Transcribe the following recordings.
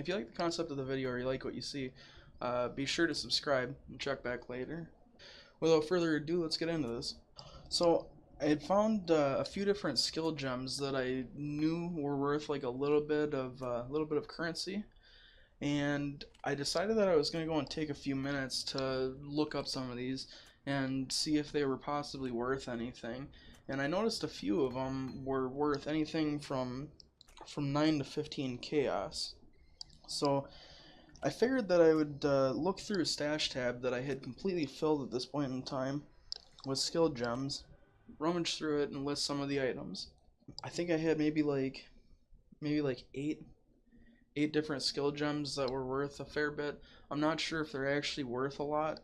If you like the concept of the video or you like what you see, be sure to subscribe and check back later. Without further ado, let's get into this. So I had found a few different skill gems that I knew were worth like a little bit of currency, and I decided that I was going to go and take a few minutes to look up some of these and see if they were possibly worth anything. And I noticed a few of them were worth anything from 9 to 15 chaos. So I figured that I would look through a stash tab that I had completely filled at this point in time with skill gems, rummage through it and list some of the items. I think I had maybe like eight different skill gems that were worth a fair bit. I'm not sure if they're actually worth a lot,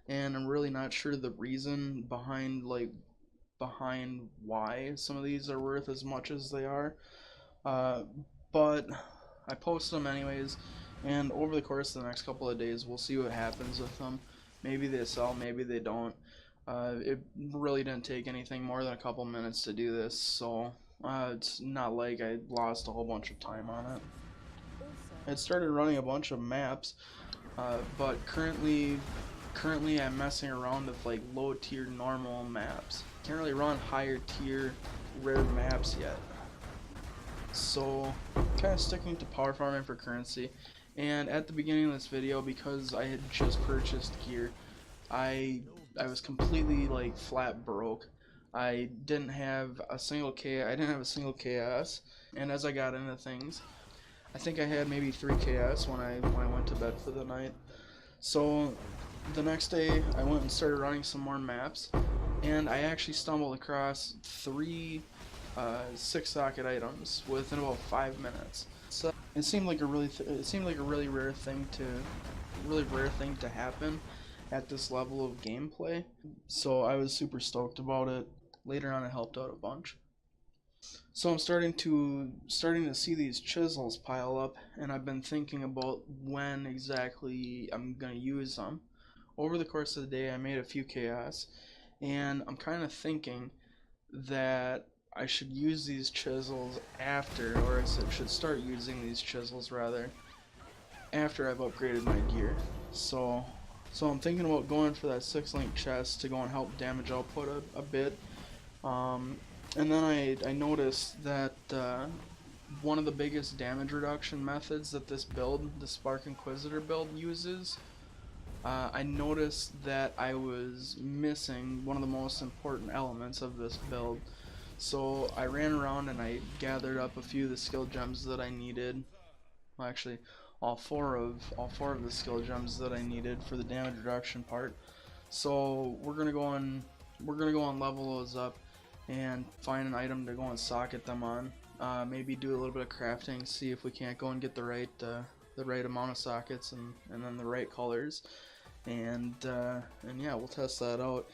and I'm really not sure the reason behind why some of these are worth as much as they are. But I posted them anyways, and over the course of the next couple of days, we'll see what happens with them. Maybe they sell, maybe they don't. It really didn't take anything more than a couple minutes to do this, so it's not like I lost a whole bunch of time on it. I had started running a bunch of maps, but currently I'm messing around with like low tier normal maps. Can't really run higher tier rare maps yet. So kind of sticking to power farming for currency. And at the beginning of this video, because I had just purchased gear, I was completely like flat broke. I didn't have a single chaos, and as I got into things, I think I had maybe 3 chaos when I went to bed for the night. So the next day I went and started running some more maps, and I actually stumbled across 3 6-socket items within about 5 minutes. So it seemed like a really rare thing to happen at this level of gameplay. So I was super stoked about it. Later on, it helped out a bunch. So I'm starting to see these chisels pile up, and I've been thinking about when exactly I'm gonna use them. Over the course of the day, I made a few chaos, and I'm kind of thinking that I should use these chisels after, or I should start using these chisels rather, after I've upgraded my gear. So I'm thinking about going for that 6-link chest to go and help damage output a bit. And then I noticed that one of the biggest damage reduction methods that this build, the Spark Inquisitor build, uses, I noticed that I was missing one of the most important elements of this build. So I ran around and I gathered up a few of the skill gems that I needed. Well, actually, all four of the skill gems that I needed for the damage reduction part. So we're gonna go and level those up and find an item to go and socket them on. Maybe do a little bit of crafting, see if we can't go and get the right amount of sockets and then the right colors, and yeah, we'll test that out.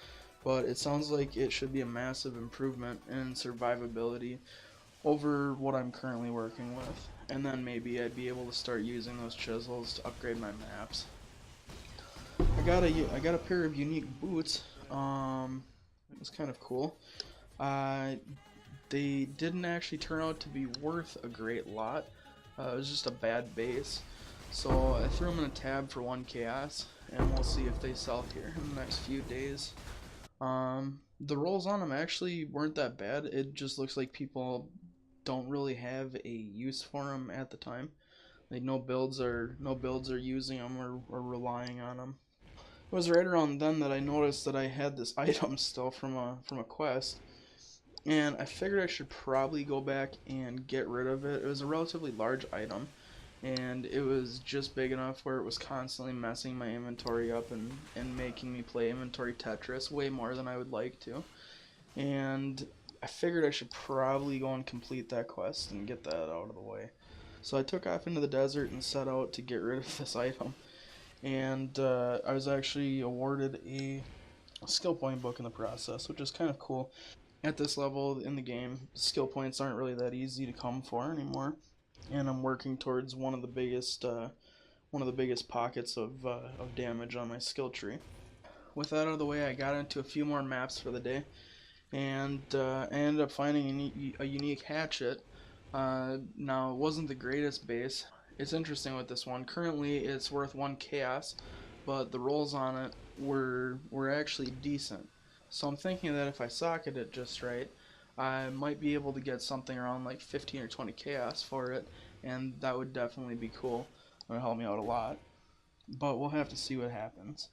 But it sounds like it should be a massive improvement in survivability over what I'm currently working with, and then maybe I'd be able to start using those chisels to upgrade my maps. I got a pair of unique boots. It's kind of cool. They didn't actually turn out to be worth a great lot. It was just a bad base. So I threw them in a tab for 1 chaos, and we'll see if they sell here in the next few days. The rolls on them actually weren't that bad. It just looks like people don't really have a use for them at the time. Like no builds are using them or relying on them. It was right around then that I noticed that I had this item still from a quest, and I figured I should probably go back and get rid of it. It was a relatively large item, and it was just big enough where it was constantly messing my inventory up and making me play inventory Tetris way more than I would like to. And I figured I should probably go and complete that quest and get that out of the way. So I took off into the desert and set out to get rid of this item. And I was actually awarded a skill point book in the process, which is kind of cool. At this level in the game, skill points aren't really that easy to come for anymore, and I'm working towards one of the biggest pockets of damage on my skill tree. With that out of the way, I got into a few more maps for the day, and I ended up finding a unique hatchet. Now, it wasn't the greatest base. It's interesting with this one. Currently, it's worth 1 chaos, but the rolls on it were actually decent. So I'm thinking that if I socket it just right, I might be able to get something around like 15 or 20 chaos for it, and that would definitely be cool. It would help me out a lot. But we'll have to see what happens.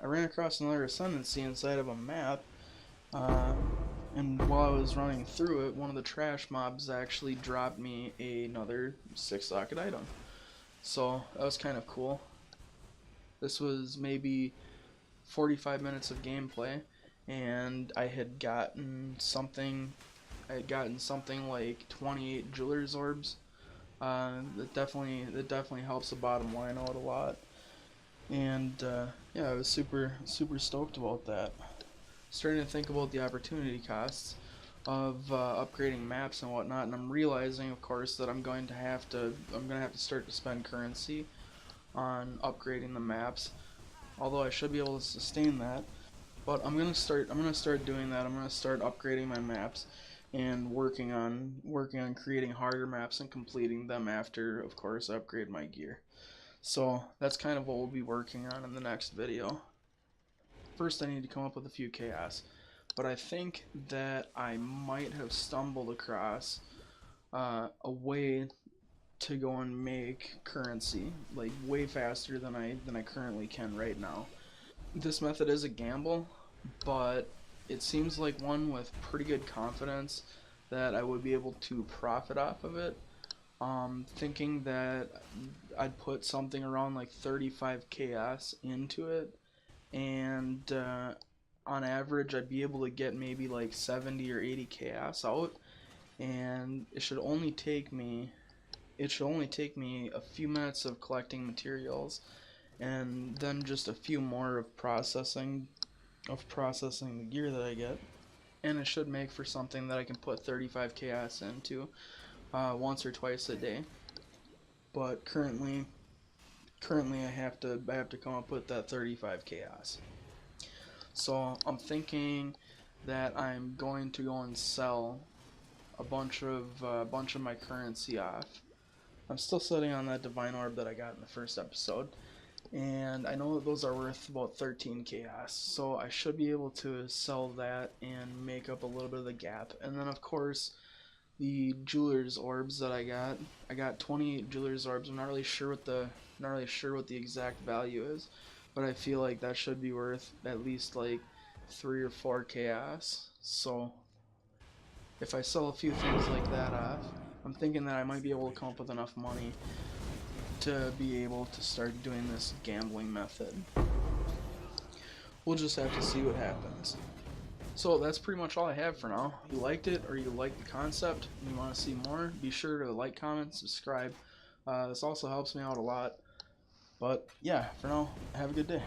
I ran across another ascendancy inside of a map, uh, and while I was running through it, one of the trash mobs actually dropped me another 6-socket item. So that was kind of cool. This was maybe 45 minutes of gameplay, and I had gotten something. Like 28 jeweler's orbs. That definitely helps the bottom line out a lot. And yeah, I was super stoked about that. Starting to think about the opportunity costs of upgrading maps and whatnot, and I'm realizing, of course, that I'm going to have to start to spend currency on upgrading the maps. Although I should be able to sustain that, but I'm gonna start doing that. I'm gonna start upgrading my maps and working on creating harder maps and completing them after, of course, I upgrade my gear. So that's kind of what we'll be working on in the next video. First, I need to come up with a few chaos, but I think that I might have stumbled across a way to go and make currency like way faster than I currently can right now. This method is a gamble, but it seems like one with pretty good confidence that I would be able to profit off of it. Thinking that I'd put something around like 35 chaos into it, and on average I'd be able to get maybe like 70 or 80 chaos out, and it should only take me a few minutes of collecting materials, and then just a few more of processing the gear that I get, and it should make for something that I can put 35 chaos into once or twice a day. But currently I have to come up with that 35 chaos. So I'm thinking that I'm going to go and sell a bunch of my currency off. I'm still sitting on that divine orb that I got in the first episode, and I know that those are worth about 13 chaos, so I should be able to sell that and make up a little bit of the gap. And then of course the jeweler's orbs that I got 28 jeweler's orbs. I'm not really sure what the exact value is, but I feel like that should be worth at least like 3 or 4 chaos. So if I sell a few things like that off, I'm thinking that I might be able to come up with enough money to be able to start doing this gambling method. We'll just have to see what happens. So that's pretty much all I have for now. If you liked it, or you like the concept and you want to see more, be sure to like, comment, subscribe. This also helps me out a lot. But yeah, for now, have a good day.